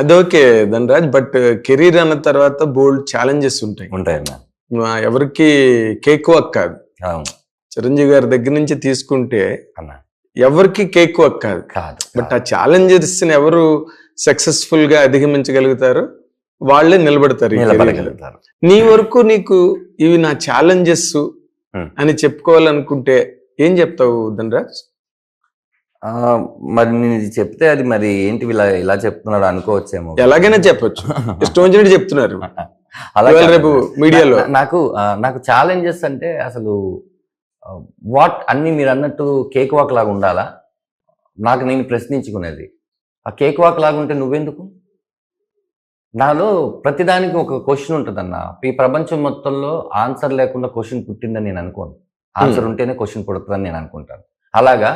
అదోకే Dhanraj. But career అన్న తర్వాత బోల్డ్ challenges ఉంటాయి. ఉంటాయన్నా. ఎవరికి కేక్ వాక్ కాదు. అవును. చిరంజీవి గారి దగ్గర నుంచి తీసుకుంటే అన్నా ఎవరికి కేక్ వాక్ కాదు. బట్ ఆ ఛాలెంజెస్ ని ఎవరు సక్సెస్ఫుల్ గా అధిగమించగలుగుతారో వాళ్ళే నిలబడతారు. నీ వరకు నీకు ఇవి నా ఛాలెంజెస్ అని చెప్పుకోవాలనుకుంటే ఏం చెప్తావు ధనరాజ్? మరి నేను ఇది చెప్తే అది మరి ఏంటి ఇలా చెప్తున్నాడు అనుకోవచ్చేమో. ఎలాగైనా చెప్పొచ్చు, ఇష్టం వచ్చినట్టు చెప్తున్నారు అలాగే రేపు మీడియాలో. నాకు ఛాలెంజెస్ అంటే అసలు వాట్ అన్ని మీరు అన్నట్టు కేక్ వాక్ లాగా ఉండాలా? నాకు నేను ప్రశ్నించుకునేది, ఆ కేక్ వాక్ లాగా ఉంటే నువ్వెందుకు? నాలో ప్రతిదానికి ఒక క్వశ్చన్ ఉంటుందన్న. ఈ ప్రపంచం మొత్తంలో ఆన్సర్ లేకుండా క్వశ్చన్ పుట్టిందని నేను అనుకోను. ఆన్సర్ ఉంటేనే క్వశ్చన్ పుడుతుందని నేను అనుకుంటాను. అలాగా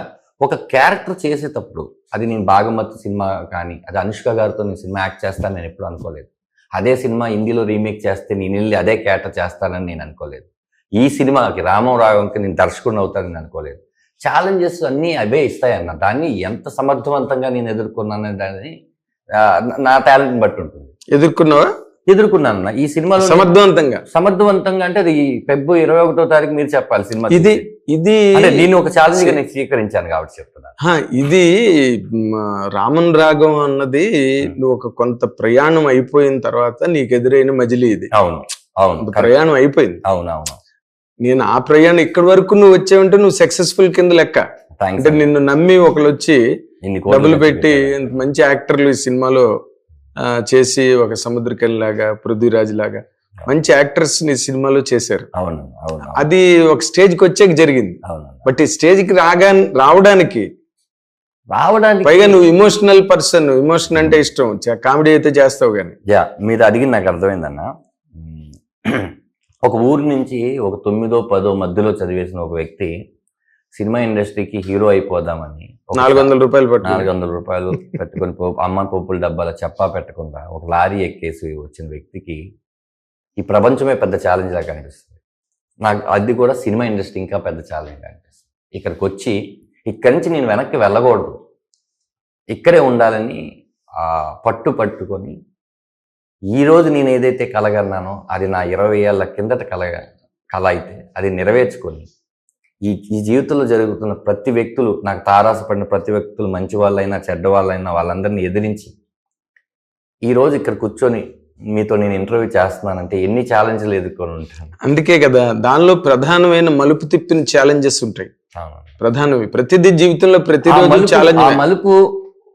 ఒక క్యారెక్టర్ చేసేటప్పుడు, అది నేను భాగమతి సినిమా కానీ అది అనుష్క గారితో నేను సినిమా యాక్ట్ చేస్తాను నేను ఎప్పుడు అనుకోలేదు. అదే సినిమా హిందీలో రీమేక్ చేస్తే నేను వెళ్ళి అదే క్యారెక్టర్ చేస్తానని నేను అనుకోలేదు. ఈ సినిమాకి రామంకి నేను దర్శకుడిని అవుతానని అనుకోలేదు. ఛాలెంజెస్ అన్నీ అవే ఇస్తాయన్న. దాన్ని ఎంత సమర్థవంతంగా నేను ఎదుర్కొన్నాను దాన్ని నా టాలెంట్ని బట్టి ఉంటుంది. ఎదుర్కొన్నాను ఈ సినిమాలో సమర్థవంతంగా. అంటే అది ఫిబ్రవరి 21వ తారీఖు మీరు చెప్పాలి సినిమా. ఇది దీన్ని ఒక ఛాలెంజ్ గా నేను స్వీకరించాను కాబట్టి చెప్తున్నాను. ఇది రామన్ రాగం అన్నది నువ్వు ఒక కొంత ప్రయాణం అయిపోయిన తర్వాత నీకు ఎదురైన మజిలీ ఇది. అవును ప్రయాణం అయిపోయింది. అవునవును. నేను ఆ ప్రయాణం ఇక్కడి వరకు నువ్వు వచ్చావంటే నువ్వు సక్సెస్ఫుల్ కింద లెక్క. అంటే నిన్ను నమ్మి ఒకళ్ళు వచ్చి డబ్బులు పెట్టి మంచి యాక్టర్లు ఈ సినిమాలో చేసి ఒక సముద్రకళి లాగా, పృథ్వీరాజ్ లాగా మంచి యాక్టర్స్ ని సినిమాలో చేశారు. అది ఒక స్టేజ్ కి వచ్చాక జరిగింది. బట్ ఈ స్టేజ్ కి రావడానికి పైగా నువ్వు ఇమోషనల్ పర్సన్. ఇమోషన్ అంటే ఇష్టం, కామెడీ అయితే చేస్తావు కానీ. మీరు అడిగింది నాకు అర్థమైందన్న. ఒక ఊరి నుంచి ఒక 9ో 10ో మధ్యలో చదివేసిన ఒక వ్యక్తి సినిమా ఇండస్ట్రీకి హీరో అయిపోదామని 400 రూపాయలు పెట్టుకొని అమ్మ పప్పుల డబ్బాల చెప్పా పెట్టకుండా ఒక లారీ ఎక్కేసి వచ్చిన వ్యక్తికి ఈ ప్రపంచమే పెద్ద ఛాలెంజ్ లాగా కనిపిస్తుంది నాకు. అది కూడా సినిమా ఇండస్ట్రీ ఇంకా పెద్ద ఛాలెంజ్ అనిపిస్తుంది. ఇక్కడికి వచ్చి ఇక్కడి నుంచి నేను వెనక్కి వెళ్ళకూడదు, ఇక్కడే ఉండాలని పట్టుకొని ఈరోజు నేను ఏదైతే కలగన్నానో అది నా 20 ఏళ్ల కిందట కళ అయితే అది నెరవేర్చుకొని ఈ జీవితంలో జరుగుతున్న ప్రతి వ్యక్తులు, నాకు తారాసపడిన ప్రతి వ్యక్తులు, మంచి వాళ్ళైనా చెడ్డ వాళ్ళైనా వాళ్ళందరినీ ఎదిరించి ఈరోజు ఇక్కడ కూర్చొని మీతో నేను ఇంటర్వ్యూ చేస్తున్నానంటే ఎన్ని ఛాలెంజ్లు ఎదుర్కొని ఉంటాను. అందుకే కదా దానిలో ప్రధానమైన మలుపు తిప్పిన ఛాలెంజెస్ ఉంటాయి. ప్రధానవి ప్రతిదీ జీవితంలో ప్రతిరోజు ఛాలెంజ్. మలుపు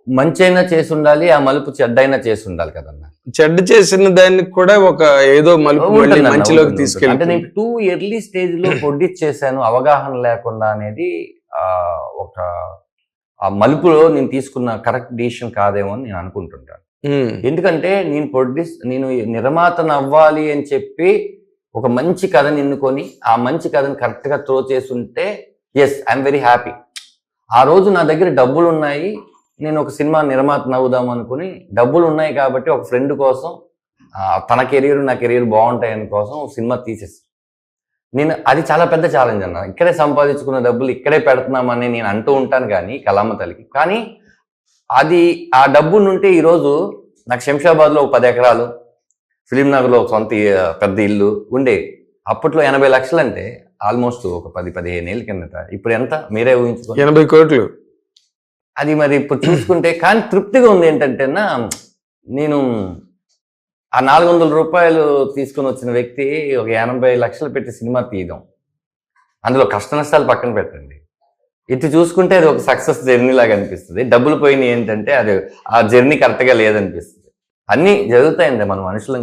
మంచైనా చేసి ఉండాలి, ఆ మలుపు చెడ్డైనా చేసి ఉండాలి కదన్నా. చెడ్డ చేసిన దానికి కూడా ఒక ఏదో మలుపు మంచిలోకి తీసుకెళ్ళి. అంటే నేను టూ ఎర్లీ స్టేజ్ లో ప్రొడ్యూస్ చేశాను అవగాహన లేకుండా అనేది ఒక ఆ మలుపులో నేను తీసుకున్న కరెక్ట్ డిసిషన్ కాదేమో అని నేను అనుకుంటుంటాను. ఎందుకంటే నేను నిర్మాతను అవ్వాలి అని చెప్పి ఒక మంచి కథని ఎన్నుకొని ఆ మంచి కథని కరెక్ట్ గా త్రో చేసుంటే ఎస్ ఐఎమ్ వెరీ హ్యాపీ. ఆ రోజు నా దగ్గర డబ్బులు ఉన్నాయి, నేను ఒక సినిమా నిర్మాతను అవుదాం అనుకుని డబ్బులు ఉన్నాయి కాబట్టి ఒక ఫ్రెండ్ కోసం తన కెరీర్ నా కెరీర్ బాగుంటాయని కోసం సినిమా తీసేసి నేను అది చాలా పెద్ద ఛాలెంజ్ అన్న. ఇక్కడే సంపాదించుకున్న డబ్బులు ఇక్కడే పెడుతున్నామని నేను అంటూ ఉంటాను కానీ కళామ తల్లికి. కానీ అది ఆ డబ్బు నుంటే ఈరోజు నాకు శంషాబాద్లో ఒక 10 ఎకరాలు, ఫిలిం నగర్లో ఒక సొంత పెద్ద ఇల్లు ఉండే. అప్పట్లో 80 లక్షలు అంటే ఆల్మోస్ట్ ఒక 10-15 ఏళ్ళ కిందట. ఇప్పుడు ఎంత మీరే ఊహించుకో, 80 కోట్లు. అది మరి ఇప్పుడు చూసుకుంటే కానీ తృప్తిగా ఉంది. ఏంటంటే నేను ఆ 400 రూపాయలు తీసుకుని వచ్చిన వ్యక్తి ఒక 80 లక్షలు పెట్టి సినిమా తీయడం, అందులో కష్ట నష్టాలు పక్కన పెట్టండి, ఇటు చూసుకుంటే అది ఒక సక్సెస్ జర్నీ లాగా అనిపిస్తుంది. డబ్బులు పోయినాయి ఏంటంటే అది ఆ జర్నీ కరెక్ట్గా లేదనిపిస్తుంది. అన్నీ జరుగుతాయండి మన మనుషులంగా.